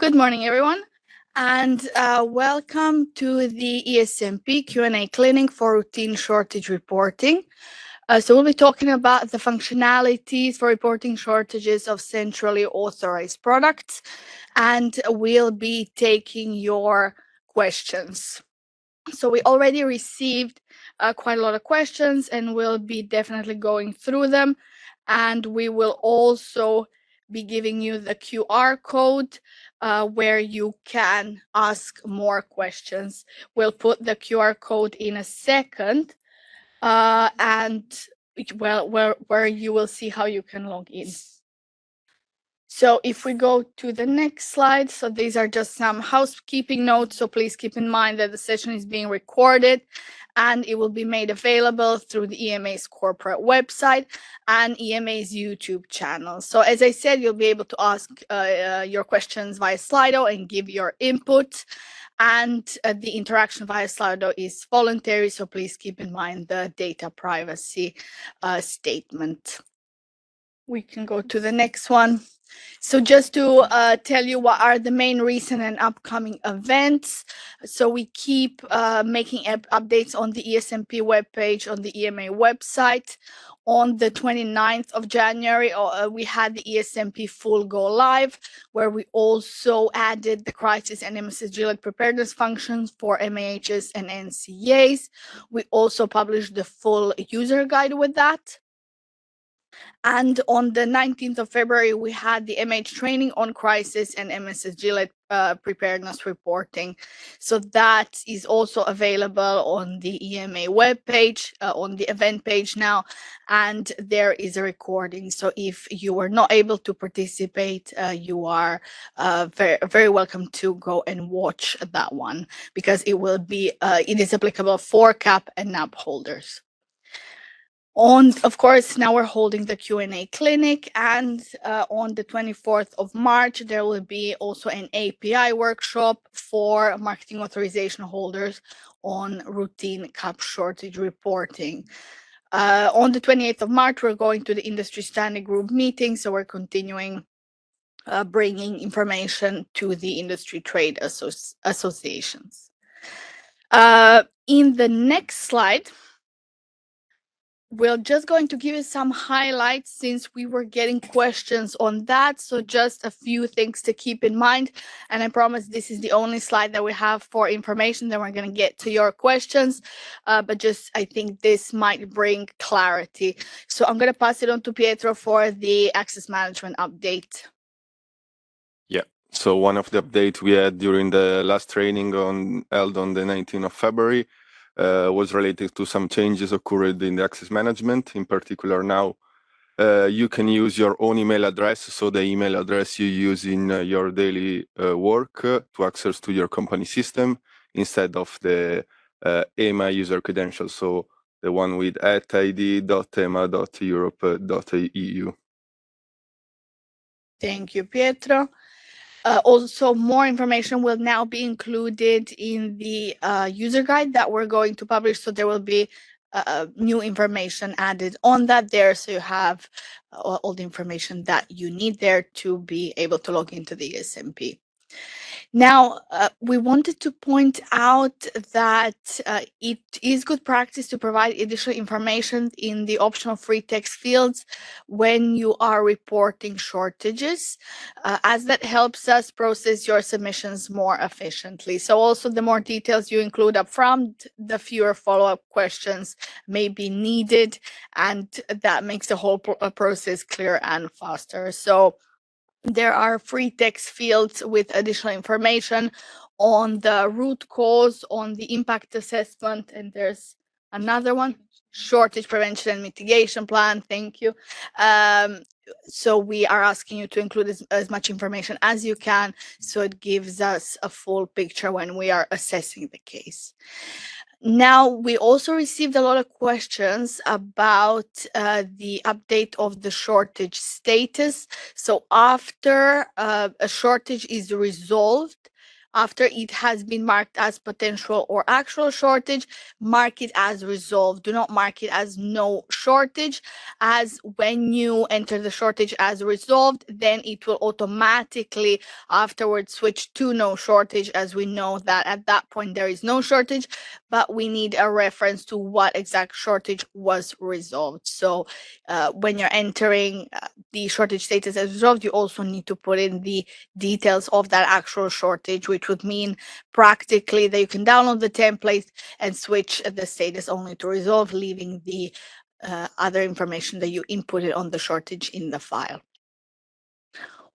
Good morning, everyone, and welcome to the ESMP Q&A clinic for routine shortage reporting. So we'll be talking about the functionalities for reporting shortages of centrally authorized products, and we'll be taking your questions. So we already received quite a lot of questions, and we'll be definitely going through them. And we will also be giving you the QR code where you can ask more questions. We'll put the QR code in a second, and where you will see how you can log in. So if we go to the next slide, so these are just some housekeeping notes. So please keep in mind that the session is being recorded and it will be made available through the EMA's corporate website and EMA's YouTube channel. So as I said, you'll be able to ask your questions via Slido and give your input. And the interaction via Slido is voluntary, so please keep in mind the data privacy statement. We can go to the next one. So just to tell you what are the main recent and upcoming events. So we keep making updates on the ESMP webpage on the EMA website. On the 29th of January, we had the ESMP full go live, where we also added the crisis and emergency preparedness functions for MAHs and NCAs. We also published the full user guide with that. And on the 19th of February, we had the MH training on crisis and MSSG-led preparedness reporting. So that is also available on the EMA webpage, on the event page now, and there is a recording. So if you were not able to participate, you are very, very welcome to go and watch that one, because it will be, it is applicable for CAP and NAP holders. Of course, now we're holding the Q&A clinic, and on the 24th of March, there will be also an API workshop for marketing authorization holders on routine CAP shortage reporting. On the 28th of March, we're going to the industry standing group meeting, so we're continuing bringing information to the industry trade associations. In the next slide, we're just going to give you some highlights since we were getting questions on that. So just a few things to keep in mind. And I promise this is the only slide that we have for information. Then we're going to get to your questions. But just, I think this might bring clarity. So I'm going to pass it on to Pietro for the access management update. Yeah. So one of the updates we had during the last training held on the 19th of February was related to some changes occurred in the access management. In particular, now you can use your own email address, so the email address you use in your daily work to access to your company system instead of the EMA user credentials, so the one with @id.ema.europe.eu. Thank you, Pietro. Also, more information will now be included in the user guide that we're going to publish. So there will be new information added on that there. So you have all the information that you need there to be able to log into the ESMP. Now, we wanted to point out that it is good practice to provide additional information in the optional free text fields when you are reporting shortages, as that helps us process your submissions more efficiently. So also, the more details you include upfront, the fewer follow-up questions may be needed, and that makes the whole process clear and faster. So there are free text fields with additional information on the root cause, on the impact assessment, and there's another one, shortage prevention and mitigation plan. Thank you. So we are asking you to include as much information as you can, so it gives us a full picture when we are assessing the case. Now, we also received a lot of questions about the update of the shortage status. So after a shortage is resolved, After it has been marked as potential or actual shortage, mark it as resolved. Do not mark it as no shortage, as when you enter the shortage as resolved, then it will automatically afterwards switch to no shortage, as we know that at that point there is no shortage, but we need a reference to what exact shortage was resolved. So when you're entering the shortage status as resolved, you also need to put in the details of that actual shortage, which would mean practically that you can download the template and switch the status only to resolve, leaving the other information that you inputted on the shortage in the file.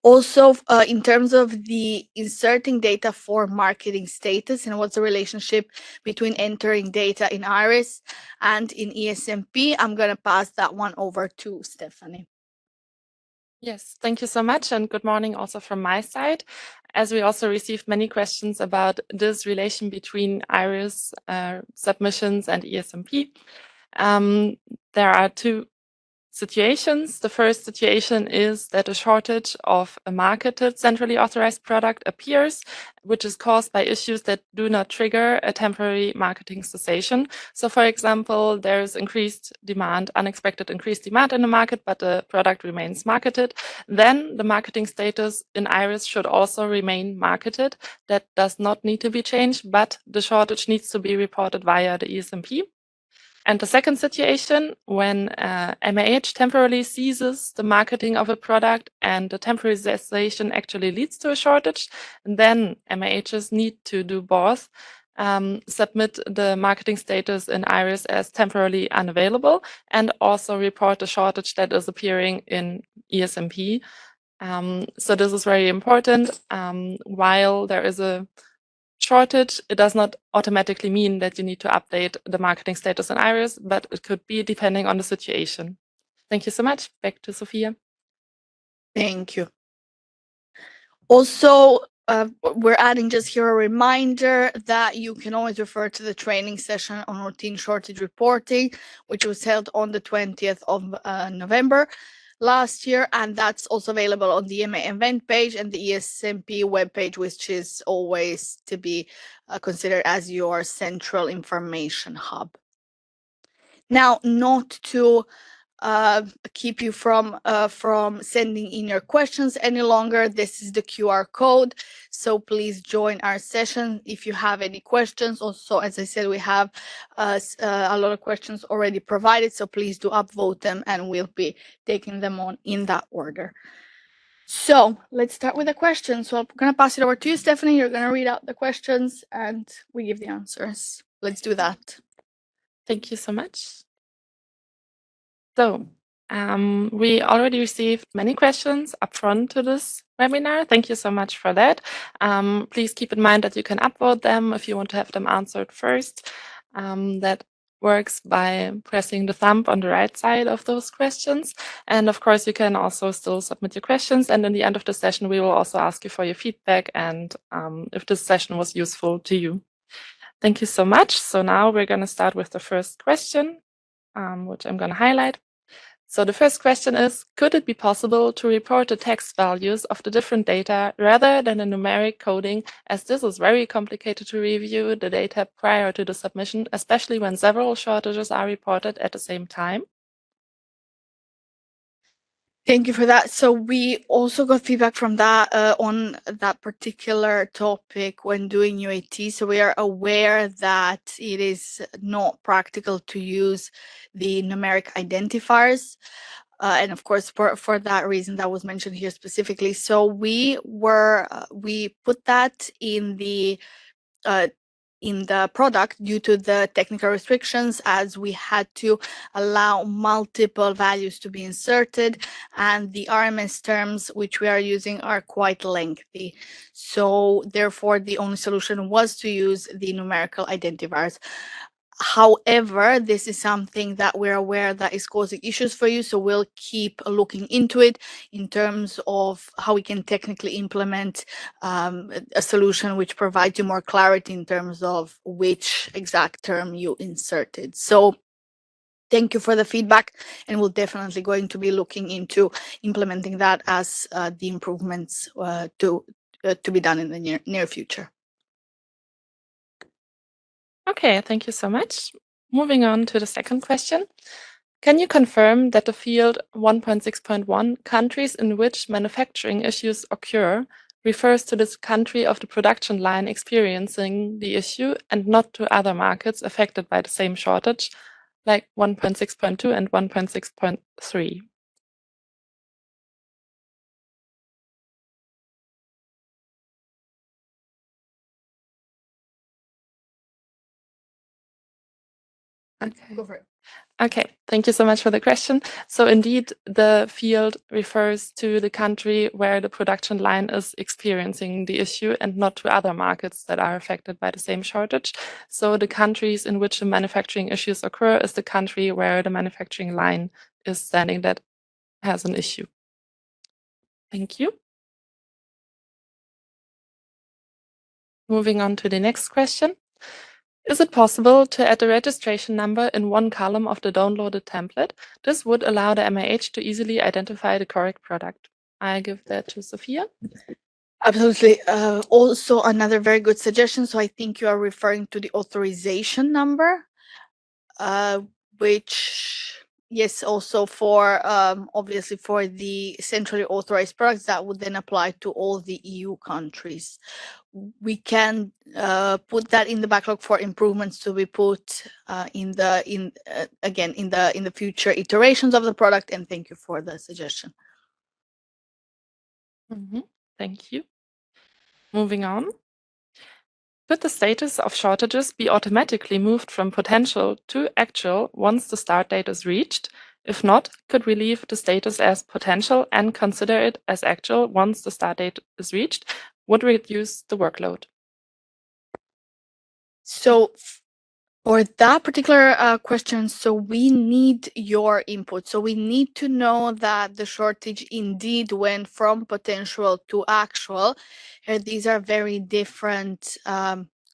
Also, in terms of the inserting data for marketing status and what's the relationship between entering data in IRIS and in ESMP, I'm going to pass that one over to Stephanie. Yes, thank you so much, and good morning also from my side. As we also received many questions about this relation between IRIS submissions and ESMP, there are two situations. The first situation is that a shortage of a marketed centrally authorized product appears, which is caused by issues that do not trigger a temporary marketing cessation. So, for example, there's increased demand, unexpected increased demand in the market, but the product remains marketed. Then the marketing status in IRIS should also remain marketed. That does not need to be changed, but the shortage needs to be reported via the ESMP. And the second situation, when MAH temporarily ceases the marketing of a product and the temporary cessation actually leads to a shortage, then MAHs need to do both. Submit the marketing status in IRIS as temporarily unavailable and also report the shortage that is appearing in ESMP. So this is very important. While there is a shortage, it does not automatically mean that you need to update the marketing status in IRIS, but it could be depending on the situation. Thank you so much. Back to Sophia. Thank you. Also, we're adding just here a reminder that you can always refer to the training session on routine shortage reporting, which was held on the 20th of November last year, and that's also available on the EMA event page and the ESMP webpage, which is always to be considered as your central information hub. Now, not to keep you from sending in your questions any longer, this is the QR code, so please join our session if you have any questions. Also, as I said, we have a lot of questions already provided, so please do upvote them and we'll be taking them on in that order. So let's start with the questions. So I'm going to pass it over to you, Stephanie. You're going to read out the questions and we give the answers. Let's do that. Thank you so much. So we already received many questions upfront to this webinar. Thank you so much for that. Please keep in mind that you can upvote them if you want to have them answered first. That works by pressing the thumb on the right side of those questions. And of course, you can also still submit your questions. And in the end of the session, we will also ask you for your feedback and if this session was useful to you. Thank you so much. So now we're going to start with the first question, which I'm going to highlight. So the first question is, could it be possible to report the text values of the different data rather than the numeric coding, as this is very complicated to review the data prior to the submission, especially when several shortages are reported at the same time? Thank you for that. So we also got feedback from that on that particular topic when doing UAT. So we are aware that it is not practical to use the numeric identifiers. And of course, for that reason that was mentioned here specifically. So we put that in the product due to the technical restrictions, as we had to allow multiple values to be inserted, and the RMS terms which we are using are quite lengthy. So therefore, the only solution was to use the numerical identifiers. However, this is something that we're aware that is causing issues for you, so we'll keep looking into it in terms of how we can technically implement a solution which provides you more clarity in terms of which exact term you inserted. So thank you for the feedback, and we're definitely going to be looking into implementing that as the improvements to be done in the near future. Okay, thank you so much. Moving on to the second question. Can you confirm that the field 1.6.1, countries in which manufacturing issues occur, refers to this country of the production line experiencing the issue and not to other markets affected by the same shortage, like 1.6.2 and 1.6.3? Okay. Go for it. Okay, thank you so much for the question. So indeed, the field refers to the country where the production line is experiencing the issue and not to other markets that are affected by the same shortage. So the countries in which the manufacturing issues occur is the country where the manufacturing line is standing that has an issue. Thank you. Moving on to the next question. Is it possible to add the registration number in one column of the downloaded template? This would allow the MAH to easily identify the correct product. I give that to Sophia. Absolutely. Also, another very good suggestion. So I think you are referring to the authorization number, which, yes, also for obviously for the centrally authorized products, that would then apply to all the EU countries. We can put that in the backlog for improvements to be put in the future iterations of the product. And thank you for the suggestion. Thank you. Moving on. Could the status of shortages be automatically moved from potential to actual once the start date is reached? If not, could we leave the status as potential and consider it as actual once the start date is reached? Would reduce the workload. So for that particular question, so we need your input. So we need to know that the shortage indeed went from potential to actual. These are very different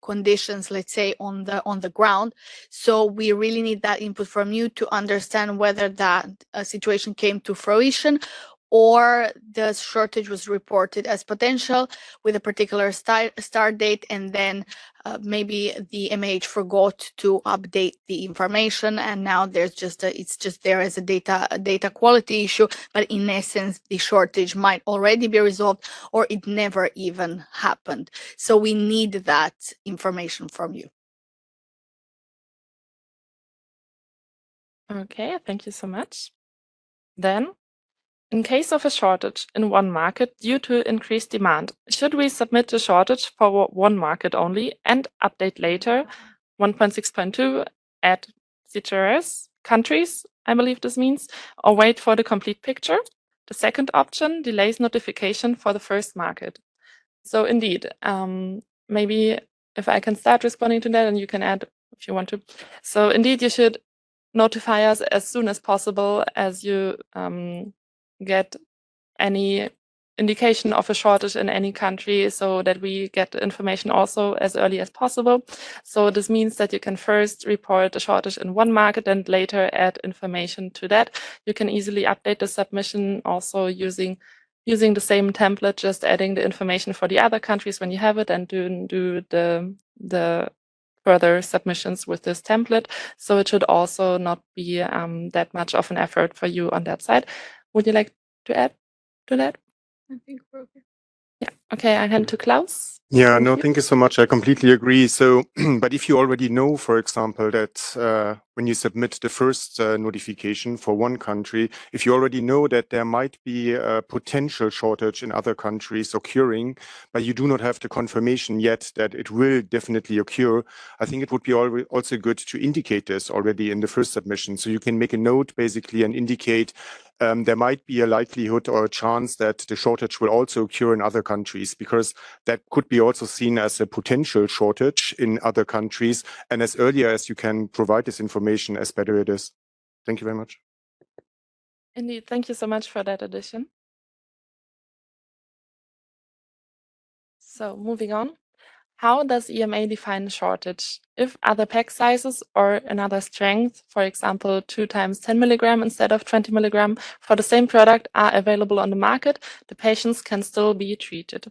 conditions, let's say, on the ground. So we really need that input from you to understand whether that situation came to fruition or the shortage was reported as potential with a particular start date, and then maybe the MAH forgot to update the information, and now there's it's just there as a data quality issue. But in essence, the shortage might already be resolved, or it never even happened. So we need that information from you. Okay, thank you so much. Then, in case of a shortage in one market due to increased demand, should we submit the shortage for one market only and update later 1.6.2 at CTRS countries, I believe this means, or wait for the complete picture? The second option delays notification for the first market. So indeed, maybe if I can start responding to that and you can add if you want to. So indeed, you should notify us as soon as possible as you get any indication of a shortage in any country so that we get the information also as early as possible. So this means that you can first report a shortage in one market and later add information to that. You can easily update the submission also using the same template, just adding the information for the other countries when you have it and do the further submissions with this template. So it should also not be that much of an effort for you on that side. Would you like to add to that? I think we're okay. Yeah. Okay, I hand to Klaus. Yeah, no, thank you so much. I completely agree. So, but if you already know, for example, that when you submit the first notification for one country, if you already know that there might be a potential shortage in other countries occurring, but you do not have the confirmation yet that it will definitely occur, I think it would be also good to indicate this already in the first submission. So you can make a note basically and indicate there might be a likelihood or a chance that the shortage will also occur in other countries, because that could be also seen as a potential shortage in other countries. And as earlier as you can provide this information, as better it is. Thank you very much. Indeed, thank you so much for that addition. So moving on. How does EMA define shortage? If other pack sizes or another strength, for example, 2 times 10 milligram instead of 20 milligram for the same product are available on the market, the patients can still be treated.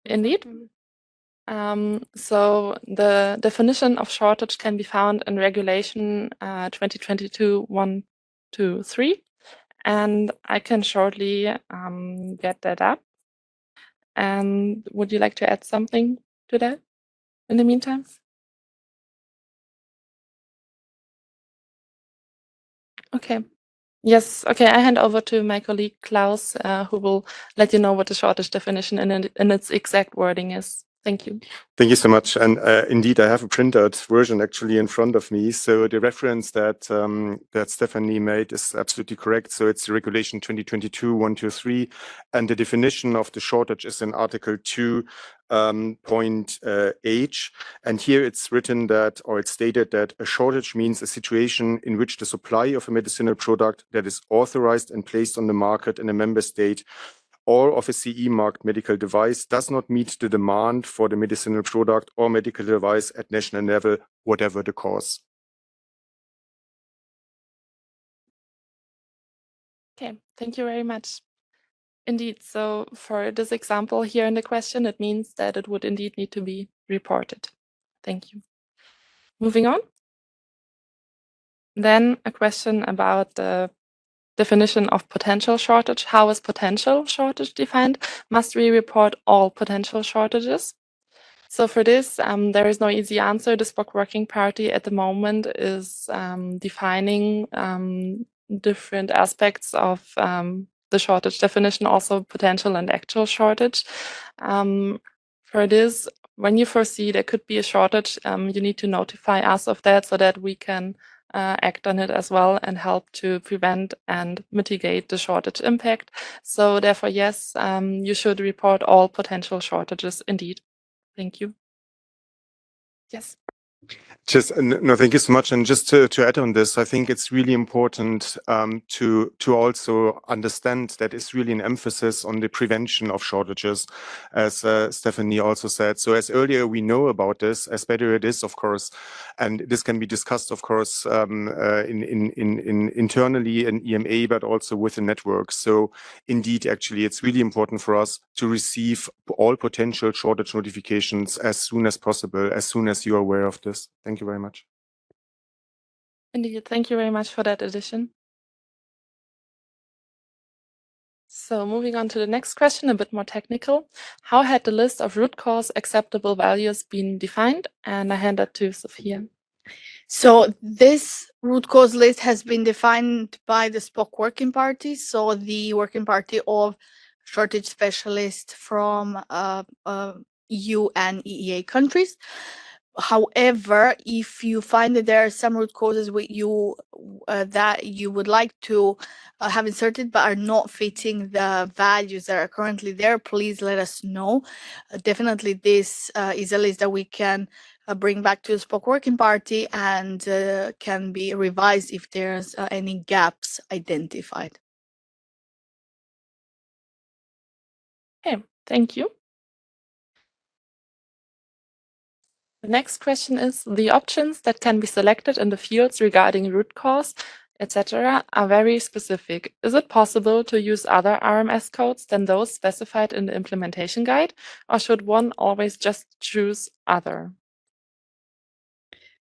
Indeed. So the definition of shortage can be found in Regulation 2022/123, and I can shortly get that up. And would you like to add something to that in the meantime? Okay. Yes. Okay. I hand over to my colleague Klaus, who will let you know what the shortage definition in its exact wording is. Thank you. Thank you so much. And indeed, I have a printed version actually in front of me. So the reference that that Stephanie made is absolutely correct. So it's Regulation 2022/123, and the definition of the shortage is in Article 2. Point H, and here it's written that, or it's stated that a shortage means a situation in which the supply of a medicinal product that is authorized and placed on the market in a member state or of a CE marked medical device does not meet the demand for the medicinal product or medical device at national level, whatever the cause. Okay, thank you very much. Indeed, so for this example here in the question, it means that it would indeed need to be reported. Thank you. Moving on. Then a question about the definition of potential shortage. How is potential shortage defined? Must we report all potential shortages? So for this, there is no easy answer. The SPOC Working Party at the moment is defining different aspects of the shortage definition, also potential and actual shortage. For this, when you foresee there could be a shortage, you need to notify us of that so that we can act on it as well and help to prevent and mitigate the shortage impact. So therefore, yes, you should report all potential shortages indeed. Thank you. Yes. No, thank you so much. And just to add on this, I think it's really important to also understand that it's really an emphasis on the prevention of shortages, as Stephanie also said. So as earlier we know about this, as better it is, of course, and this can be discussed, of course, internally in EMA, but also with the network. So indeed, actually, it's really important for us to receive all potential shortage notifications as soon as possible, as soon as you're aware of this. Thank you very much. Indeed, thank you very much for that addition. So moving on to the next question, a bit more technical. How had the list of root cause acceptable values been defined? And I hand that to Sophia. So this root cause list has been defined by the SPOC Working Party, so the working party of shortage specialists from EU and EEA countries. However, if you find that there are some root causes with you that you would like to have inserted but are not fitting the values that are currently there, please let us know. Definitely, this is a list that we can bring back to the SPOC Working Party and can be revised if there's any gaps identified. Okay, thank you. The next question is, the options that can be selected in the fields regarding root cause, etc., are very specific. Is it possible to use other RMS codes than those specified in the implementation guide, or should one always just choose other?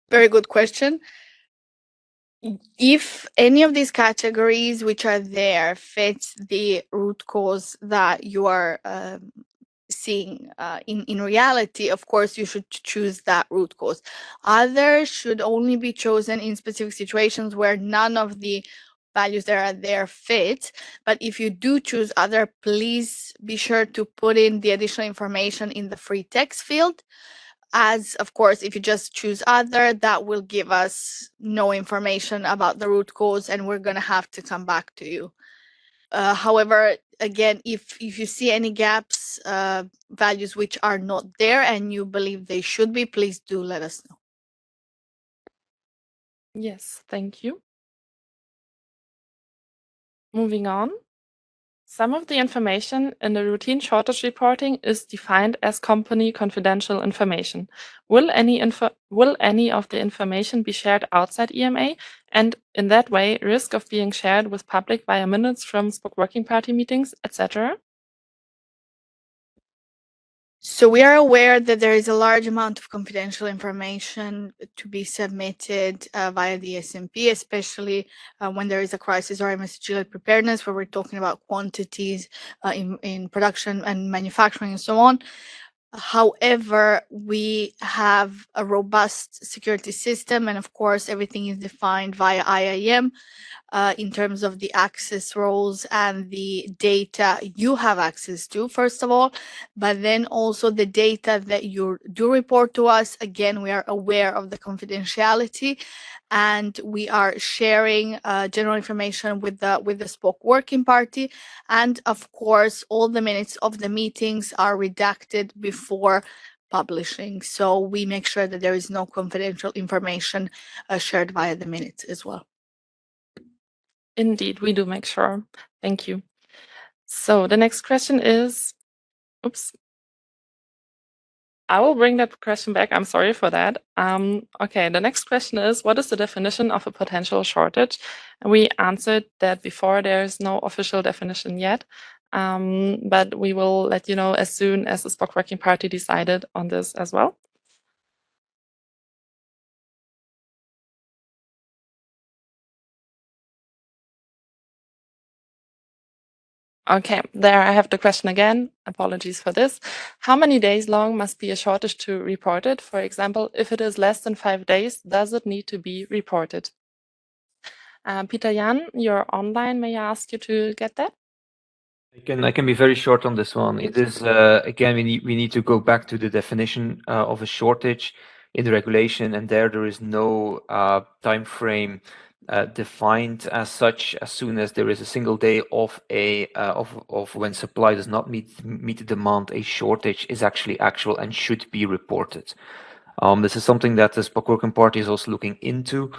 Very good question. If any of these categories which are there fits the root cause that you are seeing in reality, of course, you should choose that root cause. Others should only be chosen in specific situations where none of the values that are there fit. But if you do choose other, please be sure to put in the additional information in the free text field. As of course, if you just choose other, that will give us no information about the root cause and we're going to have to come back to you. However, again, if you see any gaps, values which are not there and you believe they should be, please do let us know. Yes, thank you. Moving on. Some of the information in the routine shortage reporting is defined as company confidential information. Will any of the information be shared outside EMA, and in that way risk of being shared with public via minutes from SPOC Working Party meetings, etc.? So we are aware that there is a large amount of confidential information to be submitted via the ESMP, especially when there is a crisis or emergency preparedness, where we're talking about quantities in production and manufacturing and so on. However, we have a robust security system, and of course, everything is defined via IAM. In terms of the access roles and the data you have access to, first of all, but then also the data that you do report to us. Again, we are aware of the confidentiality, and we are sharing general information with the SPOC working party. And of course, all the minutes of the meetings are redacted before publishing. So we make sure that there is no confidential information shared via the minutes as well. Indeed, we do make sure. Thank you. So the next question is, oops. I will bring that question back. I'm sorry for that. Okay, the next question is, what is the definition of a potential shortage? And we answered that before. There is no official definition yet, but we will let you know as soon as the SPOC working party decided on this as well. Okay, there I have the question again. Apologies for this. How many days long must be a shortage to report it? For example, if it is less than 5 days, does it need to be reported? Peter Jan, you're online. May I ask you to get that? I can be very short on this one. It is again we need to go back to the definition of a shortage in the regulation, and there is no time frame defined as such. As soon as there is a single day of when supply does not meet the demand, a shortage is actually actual and should be reported. This is something that the SPOC working party is also looking into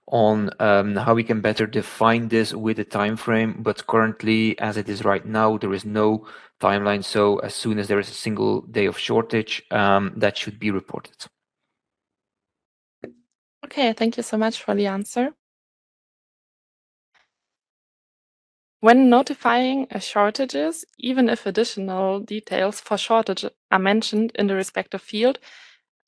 on how we can better define this with a time frame, but currently, as it is right now, there is no timeline. So as soon as there is a single day of shortage, that should be reported. Okay, thank you so much for the answer. When notifying a shortages, even if additional details for shortage are mentioned in the respective field,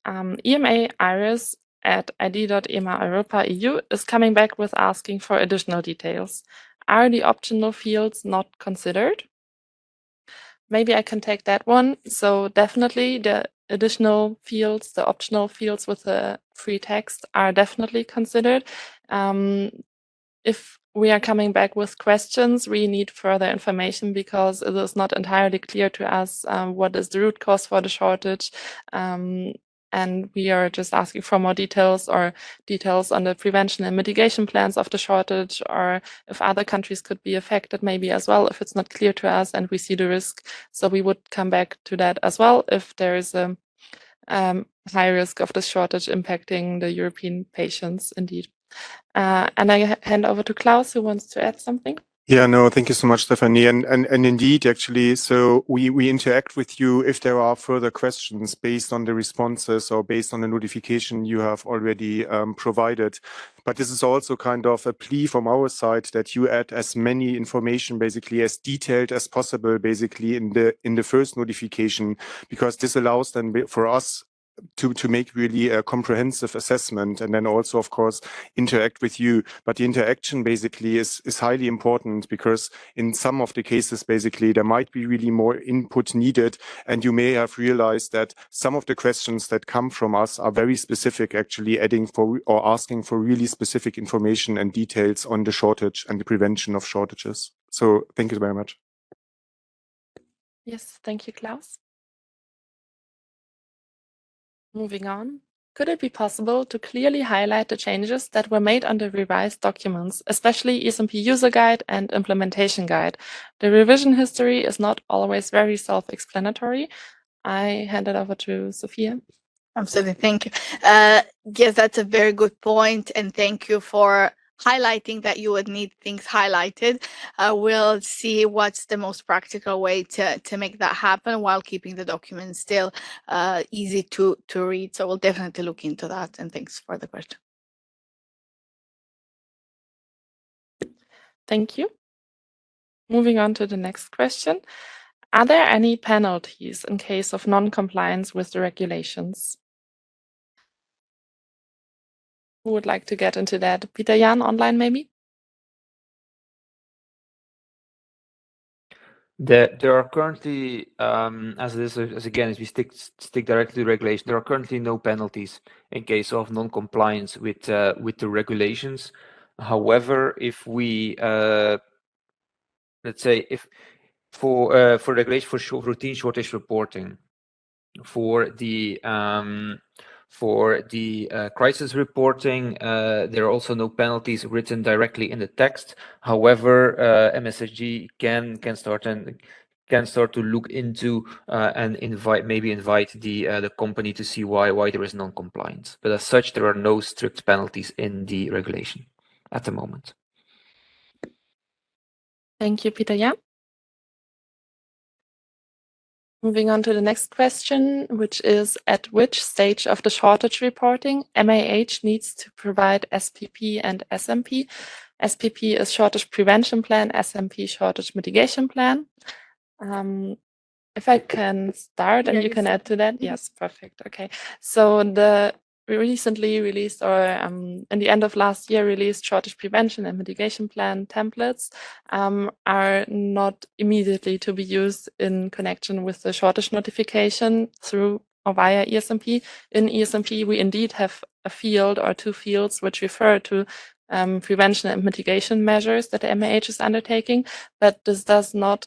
EMA Iris at id.ema-europa.eu is coming back with asking for additional details. Are the optional fields not considered? Maybe I can take that one. So definitely the additional fields, the optional fields with the free text are definitely considered. If we are coming back with questions, we need further information because it is not entirely clear to us what is the root cause for the shortage. And we are just asking for more details or details on the prevention and mitigation plans of the shortage, or if other countries could be affected maybe as well, if it's not clear to us and we see the risk. So we would come back to that as well if there is a high risk of the shortage impacting the European patients indeed. And I hand over to Klaus, who wants to add something. Yeah, no, thank you so much, Stephanie. And indeed, actually, so we interact with you if there are further questions based on the responses or based on the notification you have already provided. But this is also kind of a plea from our side that you add as many information, basically as detailed as possible, basically in the first notification, because this allows then for us to make really a comprehensive assessment and then also, of course, interact with you. But the interaction basically is highly important because in some of the cases, basically, there might be really more input needed. And you may have realized that some of the questions that come from us are very specific, actually adding for or asking for really specific information and details on the shortage and the prevention of shortages. So thank you very much. Yes, thank you, Klaus. Moving on, could it be possible to clearly highlight the changes that were made on the revised documents, especially ESMP user guide and implementation guide? The revision history is not always very self-explanatory. I hand it over to Sophia. Absolutely, thank you. Yes, that's a very good point, and thank you for highlighting that you would need things highlighted. We'll see what's the most practical way to make that happen while keeping the document still easy to read. So we'll definitely look into that, and thanks for the question. Thank you. Moving on to the next question. Are there any penalties in case of non-compliance with the regulations? Who would like to get into that? Peter Jan, online maybe? There are currently, as we stick directly to regulation, there are currently no penalties in case of non-compliance with the regulations. However, if we let's say if for regulation for routine shortage reporting, for the crisis reporting, there are also no penalties written directly in the text. However, MSSG can start to look into and invite the company to see why there is non-compliance. But as such, there are no strict penalties in the regulation at the moment. Thank you, Peter Jan. Moving on to the next question, which is at which stage of the shortage reporting MAH needs to provide SPP and SMP? SPP is shortage prevention plan, SMP shortage mitigation plan. If I can start and you can add to that. Yes, perfect. Okay. So we recently released, or in the end of last year, released shortage prevention and mitigation plan templates are not immediately to be used in connection with the shortage notification through or via ESMP. In ESMP, we indeed have a field or two fields which refer to prevention and mitigation measures that the MAH is undertaking, but this does not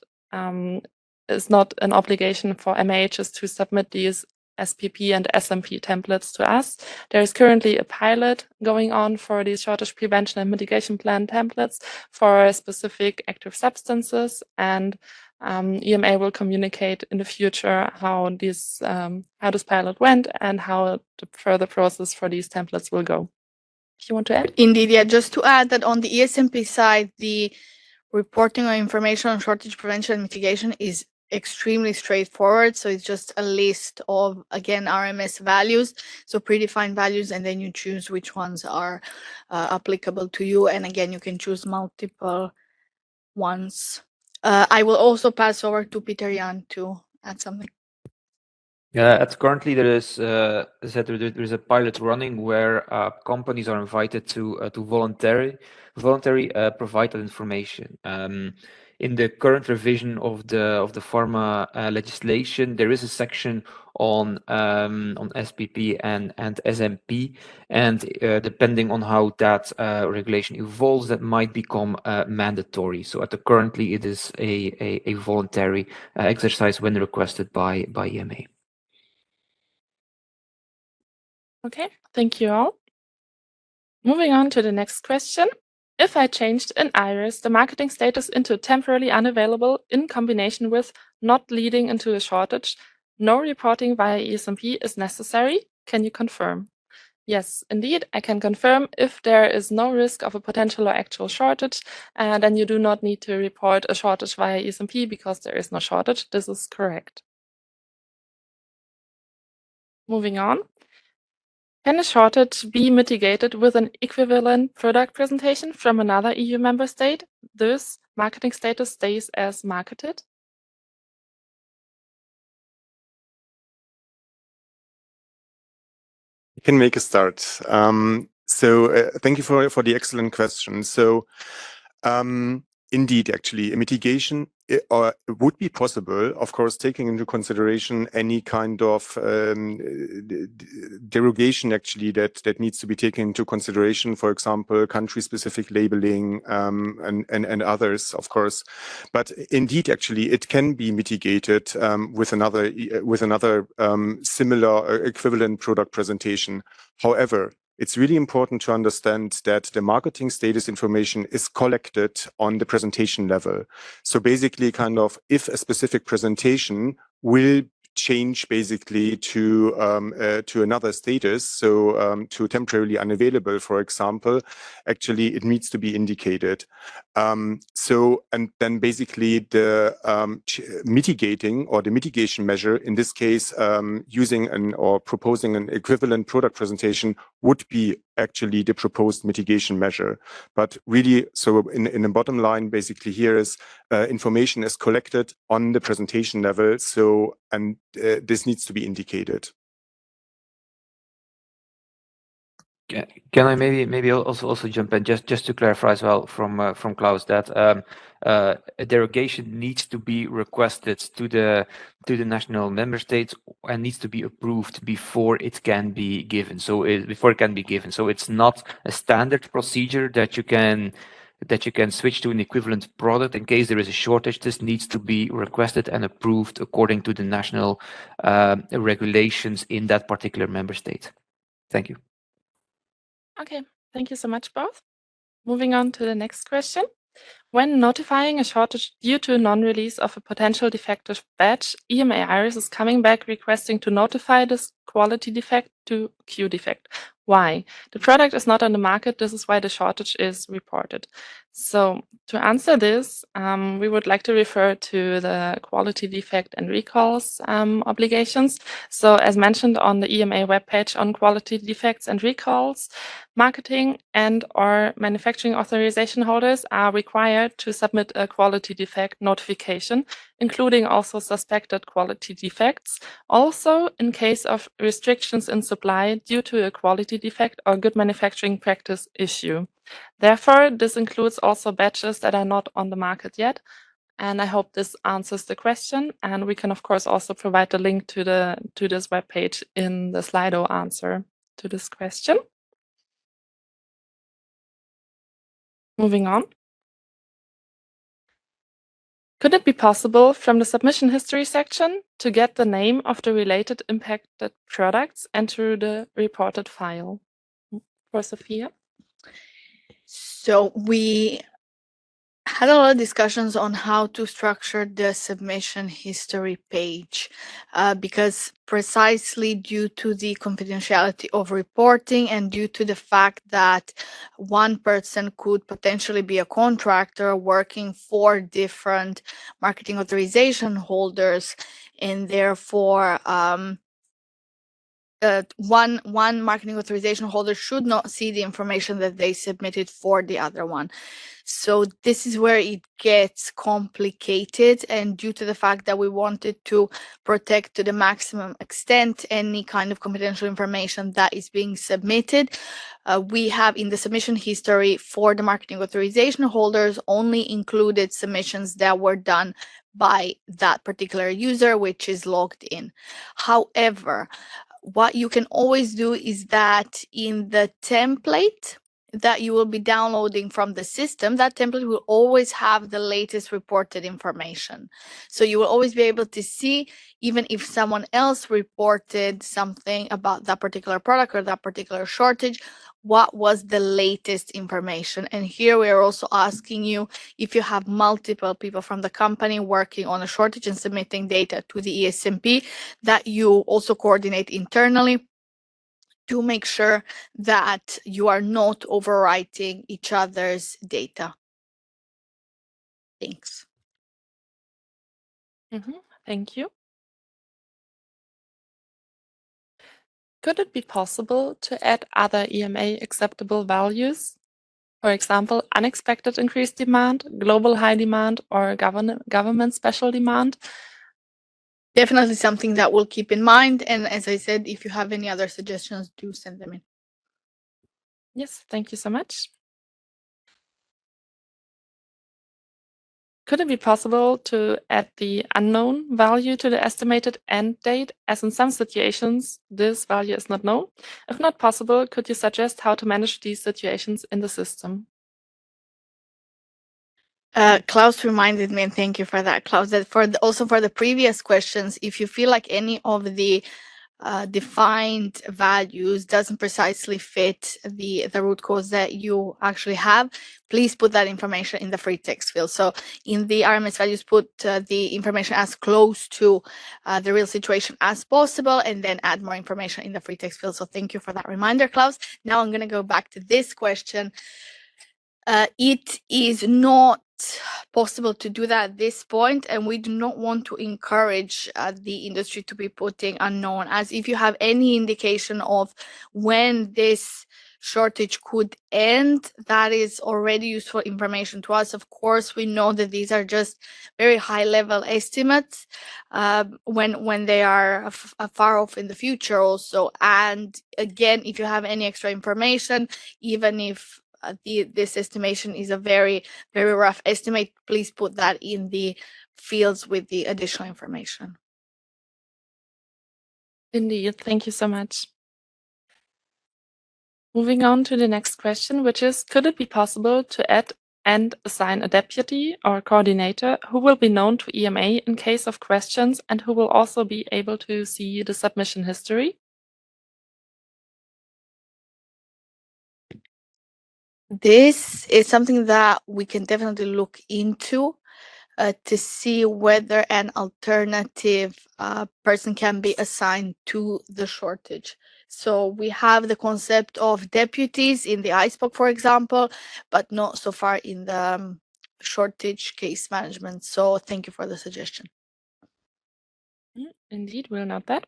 is not an obligation for MAHs to submit these SPP and SMP templates to us. There is currently a pilot going on for these shortage prevention and mitigation plan templates for specific active substances, and EMA will communicate in the future how this pilot went and how the further process for these templates will go. If you want to add? Indeed, yeah. Just to add that on the ESMP side, the reporting of information on shortage prevention and mitigation is extremely straightforward. So it's just a list of, again, RMS values, so predefined values, and then you choose which ones are applicable to you. And again, you can choose multiple ones. I will also pass over to Peter Jan to add something. Yeah, currently there is a pilot running where companies are invited to voluntarily provide that information. In the current revision of the pharma legislation, there is a section on SPP and SMP, and depending on how that regulation evolves, that might become mandatory. So currently it is a voluntary exercise when requested by EMA. Okay, thank you all. Moving on to the next question. If I changed in IRIS the marketing status into temporarily unavailable in combination with not leading into a shortage, no reporting via ESMP is necessary. Can you confirm? Yes, indeed, I can confirm if there is no risk of a potential or actual shortage, then you do not need to report a shortage via ESMP because there is no shortage. This is correct. Moving on. Can a shortage be mitigated with an equivalent product presentation from another EU member state? Thus, marketing status stays as marketed? I can make a start. Thank you for the excellent question. So indeed, actually, a mitigation would be possible, of course, taking into consideration any kind of derogation actually that needs to be taken into consideration, for example, country-specific labeling and others, of course. But indeed, actually, it can be mitigated with another similar equivalent product presentation. However, it's really important to understand that the marketing status information is collected on the presentation level. So basically, kind of, if a specific presentation will change basically to another status, so to temporarily unavailable, for example, actually it needs to be indicated. And then basically the mitigation measure, in this case, using or proposing an equivalent product presentation would be actually the proposed mitigation measure. But really, so in the bottom line, basically here is information is collected on the presentation level. So, and this needs to be indicated. Can I maybe also jump in just to clarify as well from Klaus that a derogation needs to be requested to the national member states and needs to be approved before it can be given. So it's not a standard procedure that you can switch to an equivalent product in case there is a shortage. This needs to be requested and approved according to the national regulations in that particular member state. Thank you. Okay, thank you so much, both. Moving on to the next question. When notifying a shortage due to a non-release of a potential defective batch, EMA Iris is coming back requesting to notify this quality defect to Q defect. Why? The product is not on the market. This is why the shortage is reported. So to answer this, we would like to refer to the quality defect and recalls obligations. So as mentioned on the EMA webpage on quality defects and recalls, marketing and or manufacturing authorization holders are required to submit a quality defect notification, including also suspected quality defects, also in case of restrictions in supply due to a quality defect or good manufacturing practice issue. Therefore, this includes also batches that are not on the market yet. And I hope this answers the question. And we can, of course, also provide the link to this webpage in the Slido answer to this question. Moving on. Could it be possible from the submission history section to get the name of the related impacted products and through the reported file? For Sophia? So we had a lot of discussions on how to structure the submission history page because precisely due to the confidentiality of reporting and due to the fact that one person could potentially be a contractor working for different marketing authorization holders, and therefore one marketing authorization holder should not see the information that they submitted for the other one. So this is where it gets complicated, and due to the fact that we wanted to protect to the maximum extent any kind of confidential information that is being submitted, we have in the submission history for the marketing authorization holders only included submissions that were done by that particular user, which is logged in. However, what you can always do is that in the template that you will be downloading from the system, that template will always have the latest reported information. So you will always be able to see, even if someone else reported something about that particular product or that particular shortage, what was the latest information. And here we are also asking you, if you have multiple people from the company working on a shortage and submitting data to the ESMP, that you also coordinate internally to make sure that you are not overwriting each other's data. Thanks. Thank you. Could it be possible to add other EMA acceptable values? For example, unexpected increased demand, global high demand, or government special demand? Definitely something that we'll keep in mind. And as I said, if you have any other suggestions, do send them in. Yes, thank you so much. Could it be possible to add the unknown value to the estimated end date, as in some situations this value is not known? If not possible, could you suggest how to manage these situations in the system? Klaus reminded me, and thank you for that, Klaus, that also for the previous questions, if you feel like any of the defined values doesn't precisely fit the root cause that you actually have, please put that information in the free text field. So in the RMS values, put the information as close to the real situation as possible, and then add more information in the free text field. So thank you for that reminder, Klaus. Now I'm going to go back to this question. It is not possible to do that at this point, and we do not want to encourage the industry to be putting unknown, as if you have any indication of when this shortage could end, that is already useful information to us. Of course, we know that these are just very high level estimates when they are far off in the future also. And again, if you have any extra information, even if this estimation is a very, very rough estimate, please put that in the fields with the additional information. Indeed, thank you so much. Moving on to the next question, which is, could it be possible to add and assign a deputy or coordinator who will be known to EMA in case of questions and who will also be able to see the submission history? This is something that we can definitely look into to see whether an alternative person can be assigned to the shortage. So we have the concept of deputies in the ISPOC, for example, but not so far in the shortage case management. So thank you for the suggestion. Indeed, we'll note that.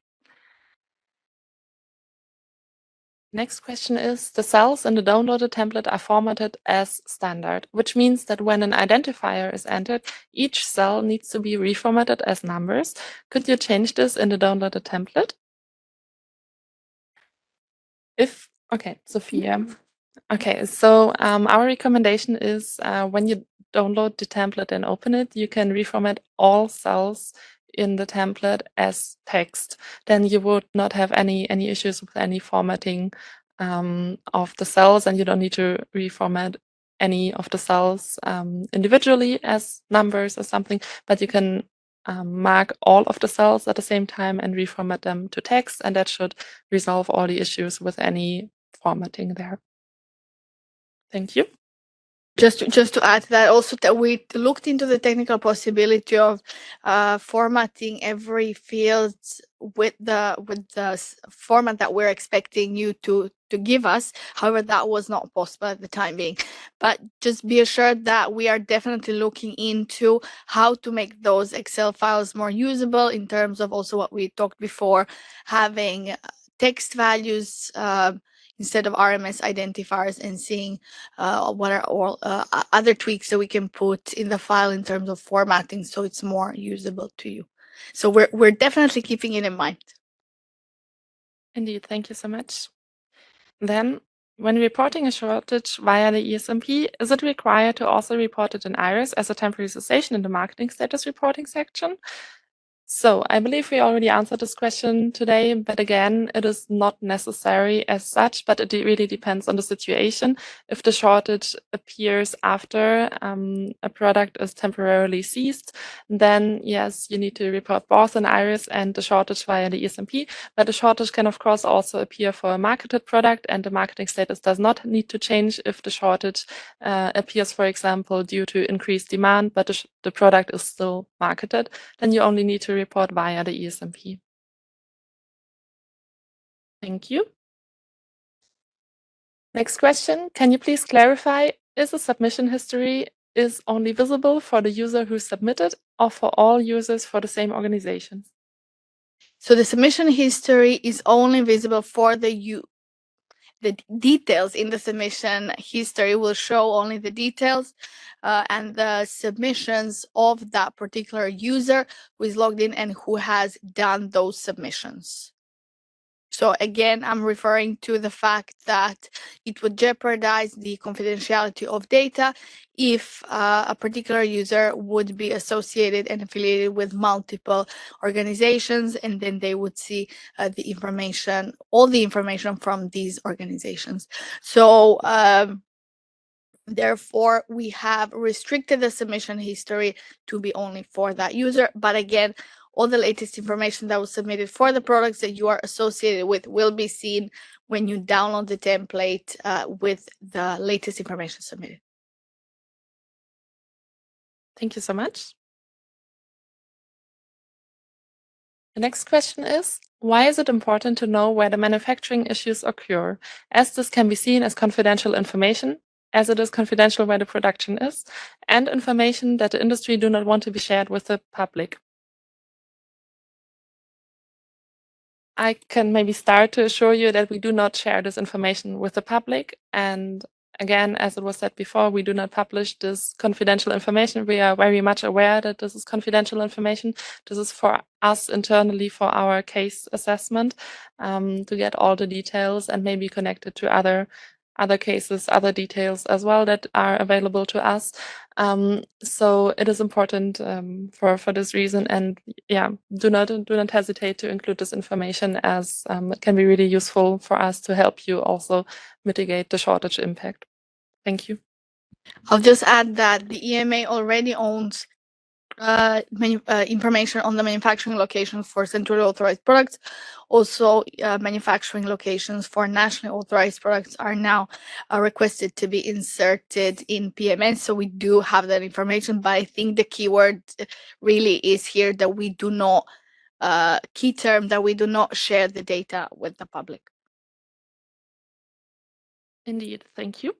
Next question is, the cells in the downloaded template are formatted as standard, which means that when an identifier is entered, each cell needs to be reformatted as numbers. Could you change this in the downloaded template? Okay, Sophia. Okay, so our recommendation is when you download the template and open it, you can reformat all cells in the template as text. Then you would not have any issues with any formatting of the cells, and you don't need to reformat any of the cells individually as numbers or something, but you can mark all of the cells at the same time and reformat them to text, and that should resolve all the issues with any formatting there. Thank you. Just to add to that, also that we looked into the technical possibility of formatting every field with the format that we're expecting you to give us. However, that was not possible at the time being. But just be assured that we are definitely looking into how to make those Excel files more usable, in terms of also what we talked before, having text values instead of RMS identifiers, and seeing what are all other tweaks that we can put in the file in terms of formatting, so it's more usable to you. So we're definitely keeping it in mind. Indeed, thank you so much. Then, when reporting a shortage via the ESMP, is it required to also report it in IRIS as a temporary cessation in the marketing status reporting section? So I believe we already answered this question today, but again, it is not necessary as such, but it really depends on the situation. If the shortage appears after a product is temporarily ceased, then yes, you need to report both an IRIS and the shortage via the ESMP, but the shortage can of course also appear for a marketed product, and the marketing status does not need to change if the shortage appears, for example, due to increased demand, but the product is still marketed. Then you only need to report via the ESMP. Thank you. Next question, can you please clarify, is the submission history is only visible for the user who submitted or for all users for the same organization? So the submission history is only visible for the details in the submission history will show only the details and the submissions of that particular user who is logged in and who has done those submissions. So again, I'm referring to the fact that it would jeopardize the confidentiality of data if a particular user would be associated and affiliated with multiple organizations, and then they would see the information, all the information from these organizations. So therefore, we have restricted the submission history to be only for that user. But again, all the latest information that was submitted for the products that you are associated with will be seen when you download the template with the latest information submitted. Thank you so much. The next question is, why is it important to know where the manufacturing issues occur, as this can be seen as confidential information? as it is confidential where the production is, and information that the industry do not want to be shared with the public. I can maybe start to assure you that we do not share this information with the public. And again, as it was said before, we do not publish this confidential information. We are very much aware that this is confidential information. This is for us internally for our case assessment, to get all the details and maybe connect it to other cases, other details as well that are available to us. So it is important for this reason, and yeah, do not hesitate to include this information, as it can be really useful for us to help you also mitigate the shortage impact. Thank you. I'll just add that the EMA already owns information on the manufacturing locations for centrally authorized products. Also, manufacturing locations for nationally authorized products are now requested to be inserted in PMS. So we do have that information, but I think the keyword really is here that we do not, key term, that we do not share the data with the public. Indeed, thank you.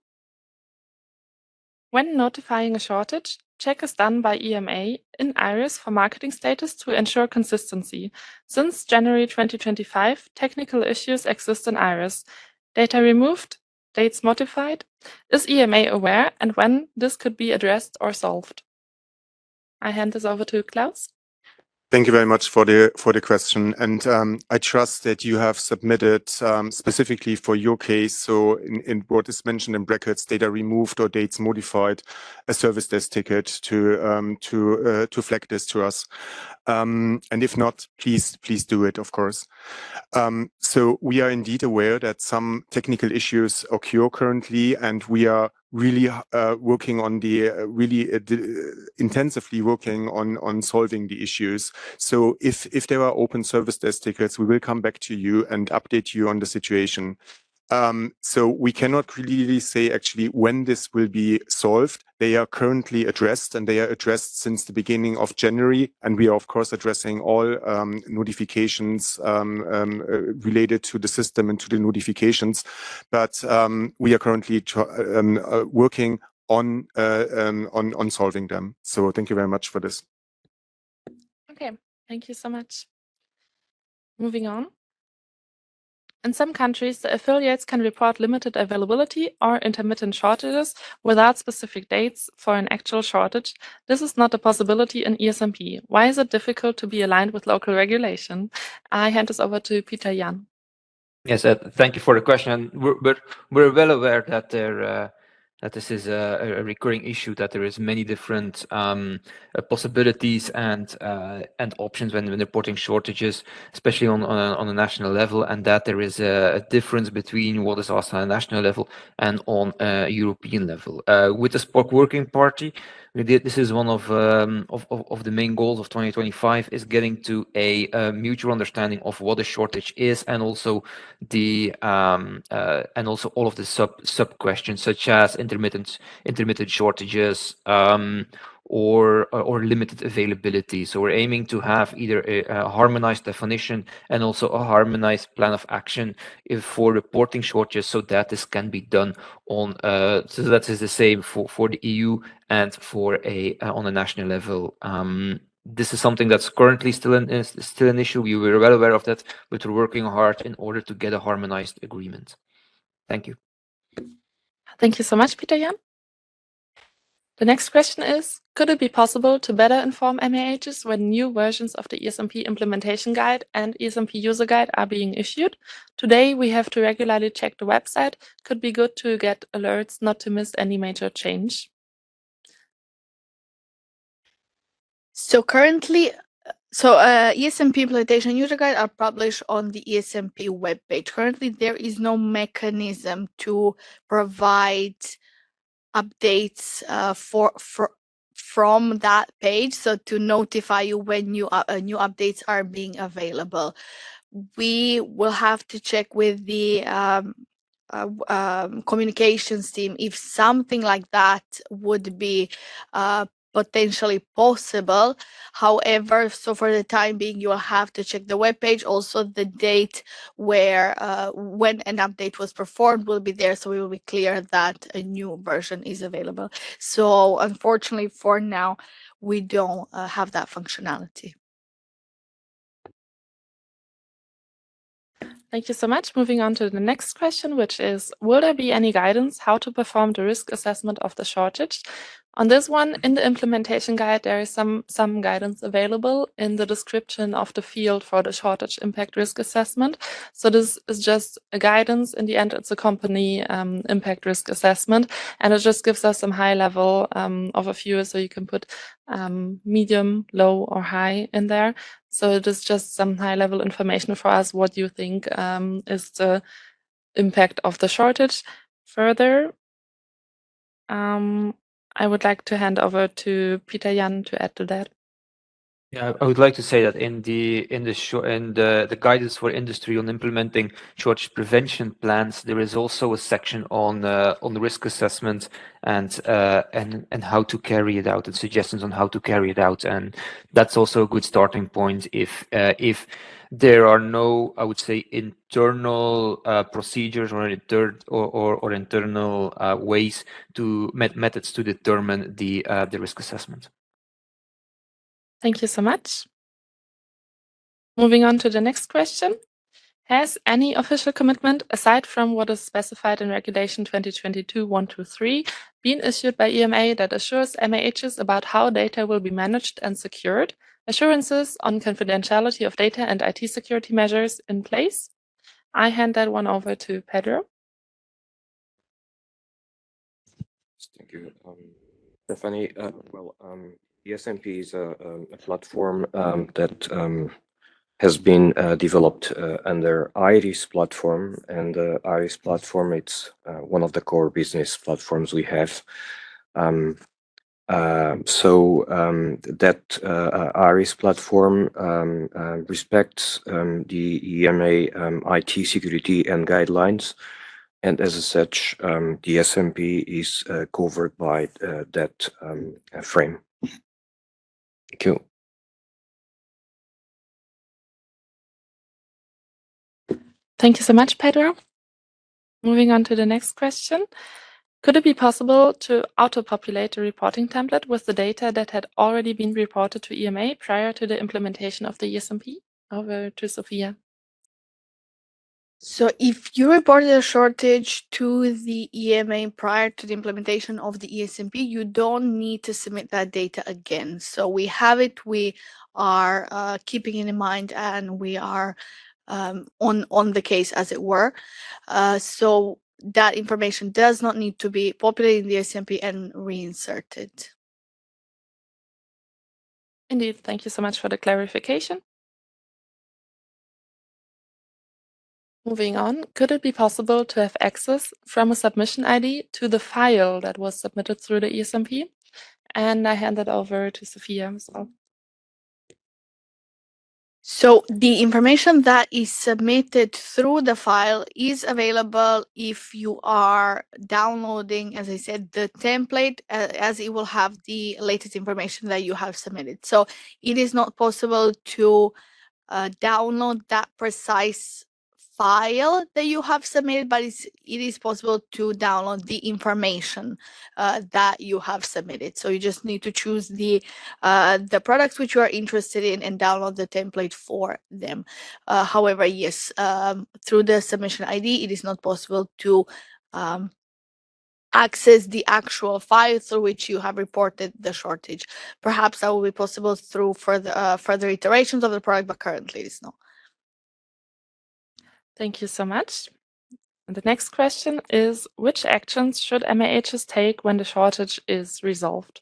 When notifying a shortage, check is done by EMA in IRIS for marketing status to ensure consistency. Since January 2025, technical issues exist in IRIS. Data removed, dates modified. Is EMA aware, and when this could be addressed or solved? I hand this over to Klaus. Thank you very much for the question, and I trust that you have submitted specifically for your case. So in what is mentioned in brackets, data removed or dates modified, a service desk ticket to flag this to us. And if not, please do it, of course. So we are indeed aware that some technical issues occur currently, and we are really working on intensively working on solving the issues. So if there are open service desk tickets, we will come back to you and update you on the situation. So we cannot really say actually when this will be solved. They are currently addressed, and they are addressed since the beginning of January. And we are, of course, addressing all notifications related to the system and to the notifications. But we are currently working on solving them. So thank you very much for this. Okay, thank you so much. Moving on. In some countries, the affiliates can report limited availability or intermittent shortages without specific dates for an actual shortage. This is not a possibility in ESMP. Why is it difficult to be aligned with local regulation? I hand this over to Peter Jan. Yes, thank you for the question. We're well aware that that this is a recurring issue, that there is many different possibilities and options when reporting shortages, especially on a national level, and that there is a difference between what is asked on a national level and on a European level. With the SPOC Working Party, this is one of the main goals of 2025, is getting to a mutual understanding of what a shortage is, and also the and also all of the sub questions, such as intermittent shortages or limited availability. So we're aiming to have either a harmonized definition and also a harmonized plan of action for reporting shortages, so that this can be done on so that is the same for the EU and for on a national level. This is something that's currently still an issue. We were well aware of that, but we're working hard in order to get a harmonized agreement. Thank you. Thank you so much, Peter Jan. The next question is, could it be possible to better inform MAHs when new versions of the ESMP implementation guide and ESMP user guide are being issued? Today, we have to regularly check the website. Could be good to get alerts not to miss any major change. So currently, ESMP implementation user guide are published on the ESMP webpage. Currently, there is no mechanism to provide updates from that page, so to notify you when new updates are being available. We will have to check with the communications team if something like that would be potentially possible. However, so for the time being, you will have to check the webpage. Also, the date where when an update was performed will be there, so we will be clear that a new version is available. So unfortunately, for now, we don't have that functionality. Thank you so much. Moving on to the next question, which is, will there be any guidance how to perform the risk assessment of the shortage? On this one, in the implementation guide, there is some guidance available in the description of the field for the shortage impact risk assessment. So this is just a guidance. In the end, it's a company impact risk assessment, and it just gives us some high level overview. So you can put medium, low, or high in there. So it is just some high level information for us. What you think is the impact of the shortage? Further, I would like to hand over to Peter Jan to add to that. Yeah, I would like to say that in the guidance for industry on implementing shortage prevention plans, there is also a section on the risk assessment and how to carry it out, and suggestions on how to carry it out, and that's also a good starting point if there are no, I would say, internal procedures or internal ways to methods to determine the risk assessment. Thank you so much. Moving on to the next question. Has any official commitment, aside from what is specified in Regulation 2022/123, been issued by EMA that assures MAHs about how data will be managed and secured? Assurances on confidentiality of data and IT security measures in place? I hand that one over to Pedro. Thank you, Stephanie. ESMP is a platform that has been developed under IRIS platform, and the IRIS platform, it's one of the core business platforms we have. That IRIS platform respects the EMA IT security and guidelines, and as such, the ESMP is covered by that frame. Thank you. Thank you so much, Pedro. Moving on to the next question. Could it be possible to auto-populate a reporting template with the data that had already been reported to EMA prior to the implementation of the ESMP? Over to Sophia. So if you reported a shortage to the EMA prior to the implementation of the ESMP, you don't need to submit that data again. So we have it, we are keeping it in mind, and we are on the case, as it were. So that information does not need to be populated in the ESMP and reinserted. Indeed, thank you so much for the clarification. Moving on, could it be possible to have access from a submission ID to the file that was submitted through the ESMP? And I hand it over to Sophia as well. So the information that is submitted through the file is available if you are downloading, as I said, the template, as it will have the latest information that you have submitted. So it is not possible to download that precise file that you have submitted, but it is possible to download the information that you have submitted. So you just need to choose the products which you are interested in and download the template for them. However, yes, through the submission ID, it is not possible to access the actual file through which you have reported the shortage. Perhaps that will be possible through further iterations of the product, but currently it is not. Thank you so much. And the next question is, which actions should MAHs take when the shortage is resolved?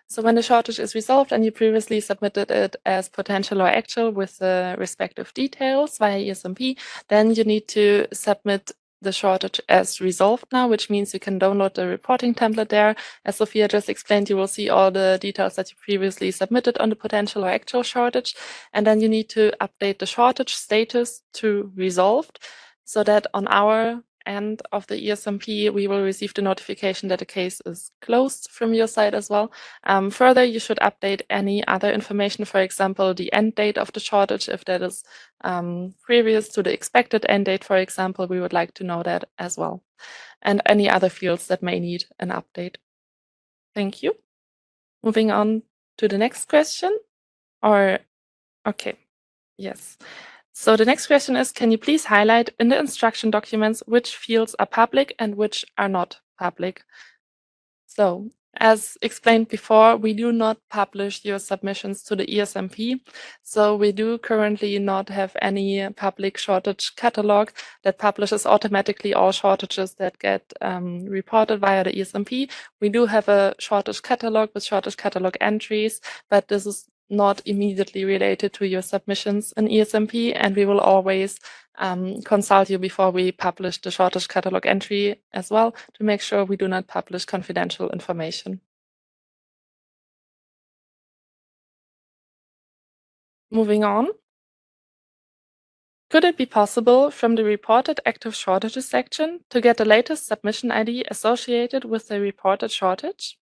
So when the shortage is resolved and you previously submitted it as potential or actual with the respective details via ESMP, then you need to submit the shortage as resolved now, which means you can download the reporting template there. As Sophia just explained, you will see all the details that you previously submitted on the potential or actual shortage. And then you need to update the shortage status to resolved so that on our end of the ESMP, we will receive the notification that the case is closed from your side as well. Further, you should update any other information, for example, the end date of the shortage, if that is previous to the expected end date, for example, we would like to know that as well. And any other fields that may need an update. Thank you. Moving on to the next question. Okay, yes. So the next question is, can you please highlight in the instruction documents which fields are public and which are not public? So as explained before, we do not publish your submissions to the ESMP. So we do currently not have any public shortage catalog that publishes automatically all shortages that get reported via the ESMP. We do have a shortage catalog with shortage catalog entries, but this is not immediately related to your submissions in ESMP, and we will always consult you before we publish the shortage catalog entry as well to make sure we do not publish confidential information. Moving on. Could it be possible from the reported active shortages section to get the latest submission ID associated with the reported shortage?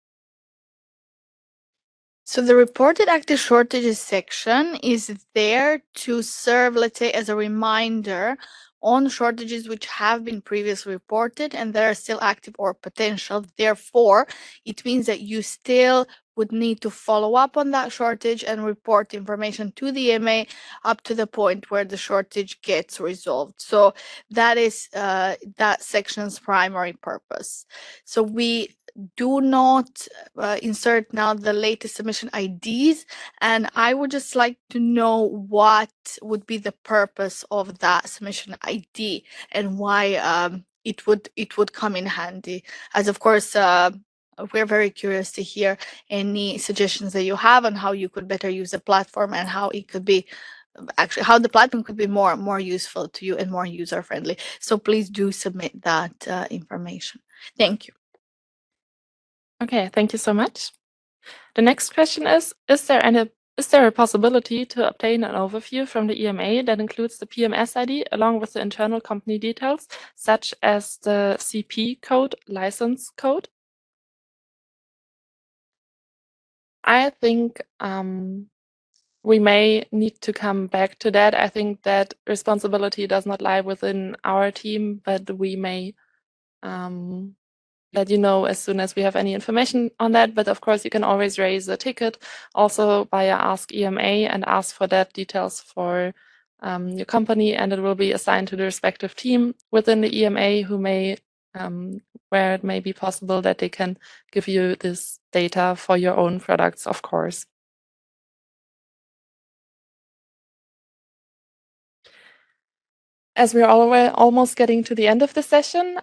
So the reported active shortages section is there to serve, let's say, as a reminder on shortages which have been previously reported and that are still active or potential. Therefore, it means that you still would need to follow up on that shortage and report information to the EMA up to the point where the shortage gets resolved. So that is that section's primary purpose. So we do not insert now the latest submission IDs, and I would just like to know what would be the purpose of that submission ID and why it would come in handy. As of course, we're very curious to hear any suggestions that you have on how you could better use the platform and how it could be actually how the platform could be more useful to you and more user friendly. So please do submit that information. Thank you. Okay, thank you so much. The next question is there a possibility to obtain an overview from the EMA that includes the PMS ID along with the internal company details, such as the CP code, license code? I think we may need to come back to that. I think that responsibility does not lie within our team, but we may let you know as soon as we have any information on that. But of course, you can always raise a ticket also via Ask EMA and ask for that details for your company, and it will be assigned to the respective team within the EMA who may, where it may be possible that they can give you this data for your own products, of course. As we're almost getting to the end of the session,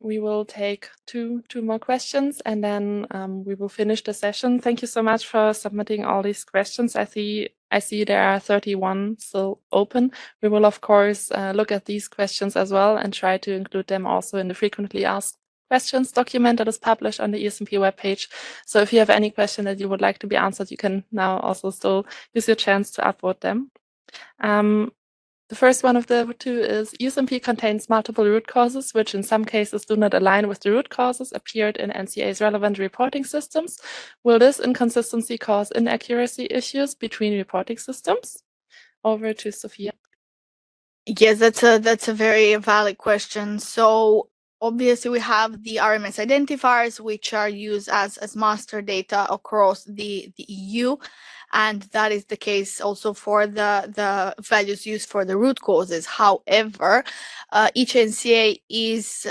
we will take two more questions and then we will finish the session. Thank you so much for submitting all these questions. I see there are 31 still open. We will of course look at these questions as well and try to include them also in the frequently asked questions document that is published on the ESMP webpage. So if you have any question that you would like to be answered, you can now also still use your chance to upvote them. The first one of the two is ESMP contains multiple root causes, which in some cases do not align with the root causes appeared in NCA's relevant reporting systems. Will this inconsistency cause inaccuracy issues between reporting systems? Over to Sophia. Yes, that's a very valid question. So obviously we have the RMS identifiers, which are used as master data across the EU. And that is the case also for the values used for the root causes. However, each NCA is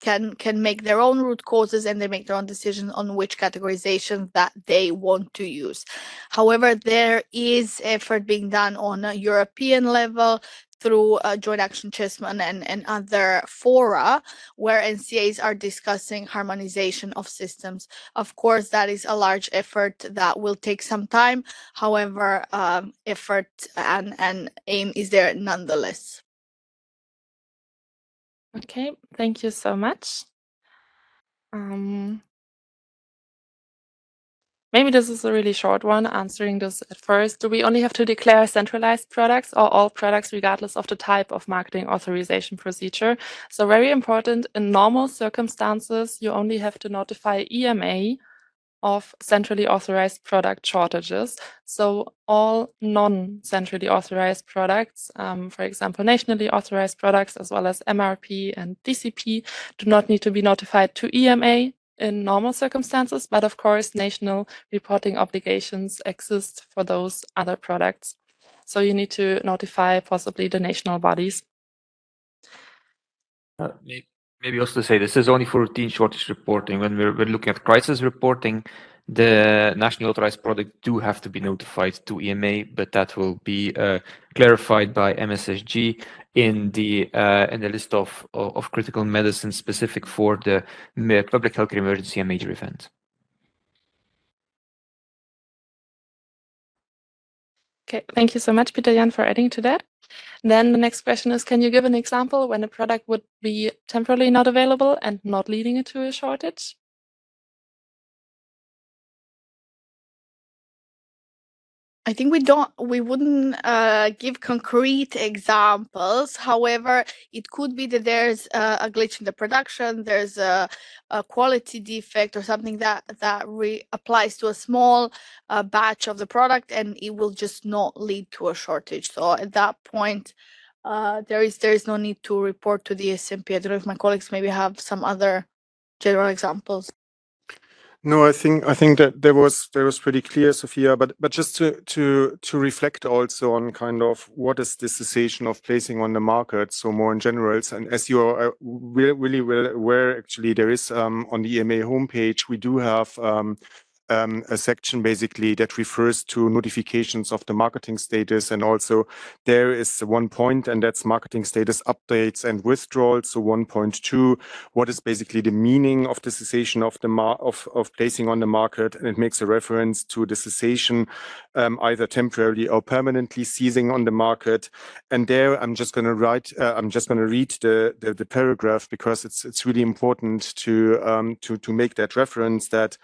can make their own root causes and they make their own decision on which categorization that they want to use. However, there is effort being done on a European level through Joint Action Chessman and other fora where NCAs are discussing harmonization of systems. Of course, that is a large effort that will take some time. However, effort and aim is there nonetheless. Okay, thank you so much. Maybe this is a really short one, answering this at first. Do we only have to declare centralized products or all products regardless of the type of marketing authorization procedure? So very important, in normal circumstances, you only have to notify EMA of centrally authorized product shortages. So all non-centrally authorized products, for example, nationally authorized products, as well as MRP and DCP, do not need to be notified to EMA in normal circumstances, but of course, national reporting obligations exist for those other products. So you need to notify possibly the national bodies. Maybe also to say this is only for routine shortage reporting. When we're looking at crisis reporting, the nationally authorized product do have to be notified to EMA, but that will be clarified by MSSG in the list of critical medicine specific for the public healthcare emergency and major event. Okay, thank you so much, Peter Jan, for adding to that. Then the next question is, can you give an example when a product would be temporarily not available and not leading it to a shortage? I think we wouldn't give concrete examples. However, it could be that there's a glitch in the production, there's a quality defect or something that applies to a small batch of the product, and it will just not lead to a shortage. So at that point, there is no need to report to the ESMP. I don't know if my colleagues maybe have some other general examples. No, I think that there was pretty clear, Sophia. But just to reflect also on kind of what is the cessation of placing on the market, so more in general. And as you are really well aware, actually, there is on the EMA homepage we do have a section basically that refers to notifications of the marketing status, and also there is one point, and that's marketing status updates and withdrawals. So 1.2, what is basically the meaning of the cessation of the of placing on the market, and it makes a reference to the cessation either temporarily or permanently ceasing on the market. And there I'm just going to read the paragraph, because it's really important to make that reference that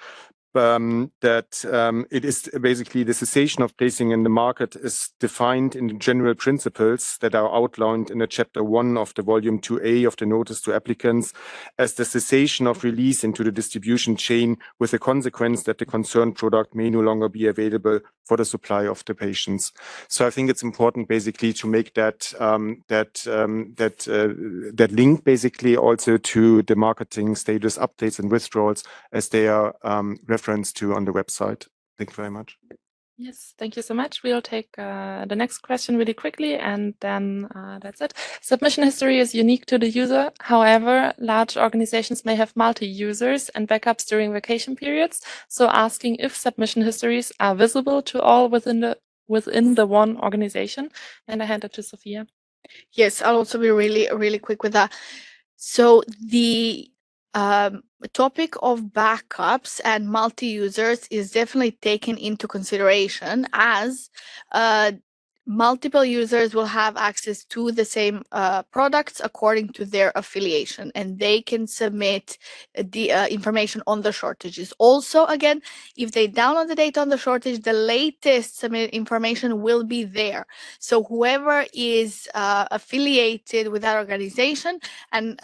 it is basically the cessation of placing in the market is defined in the general principles that are outlined in the chapter 1 of the volume 2A of the notice to applicants as the cessation of release into the distribution chain, with the consequence that the concerned product may no longer be available for the supply of the patients. So I think it's important basically to make that link basically also to the marketing status updates and withdrawals as they are referenced to on the website. Thank you very much. Yes, thank you so much. We'll take the next question really quickly, and then that's it. Submission history is unique to the user. However, large organizations may have multi-users and backups during vacation periods. So asking if submission histories are visible to all within the one organization. And I hand it to Sophia. Yes, I'll also be really quick with that. So the topic of backups and multi-users is definitely taken into consideration, as multiple users will have access to the same products according to their affiliation, and they can submit the information on the shortages. Also, again, if they download the data on the shortage, the latest submitted information will be there. So whoever is affiliated with that organization and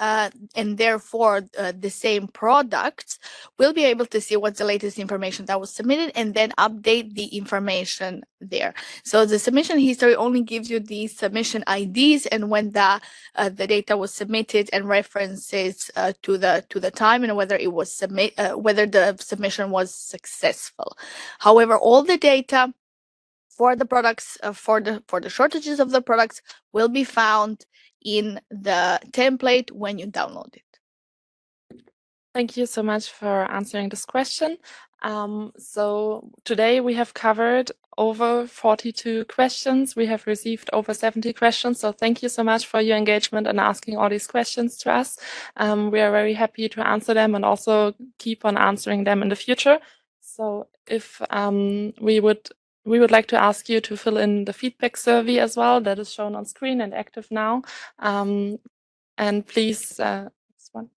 therefore the same products will be able to see what's the latest information that was submitted and then update the information there. So the submission history only gives you the submission IDs and when the data was submitted, and references to the time and whether it was whether the submission was successful. However, all the data for the products, for the shortages of the products, will be found in the template when you download it. Thank you so much for answering this question. So today we have covered over 42 questions. We have received over 70 questions. So thank you so much for your engagement and asking all these questions to us. We are very happy to answer them and also keep on answering them in the future. So if we would like to ask you to fill in the feedback survey as well, that is shown on screen and active now. And please, next one.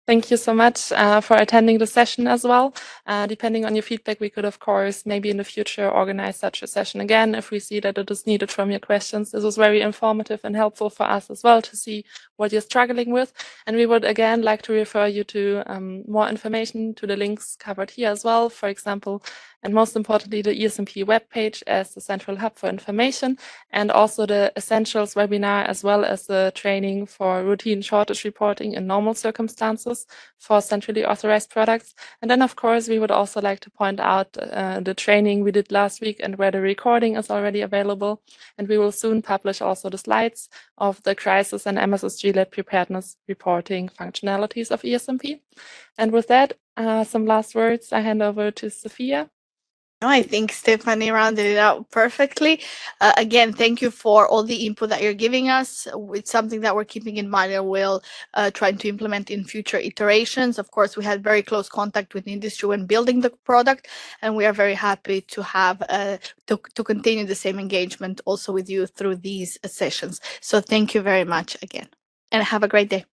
Thank you so much for attending the session as well. Depending on your feedback, we could, of course, maybe in the future organize such a session again if we see that it is needed from your questions. This was very informative and helpful for us as well to see what you're struggling with. And we would, again, like to refer you to more information, to the links covered here as well. For example, and most importantly, the ESMP webpage as the central hub for information, and also the Essentials webinar, as well as the training for routine shortage reporting in normal circumstances for centrally authorized products. And then, of course, we would also like to point out the training we did last week and where the recording is already available. And we will soon publish also the slides of the crisis and MSSG-led preparedness reporting functionalities of ESMP. And with that, some last words I hand over to Sophia. No, I think Stephanie rounded it out perfectly. Again, thank you for all the input that you're giving us. It's something that we're keeping in mind and will try to implement in future iterations. Of course, we had very close contact with the industry when building the product, and we are very happy to have to continue the same engagement also with you through these sessions. So thank you very much again, and have a great day.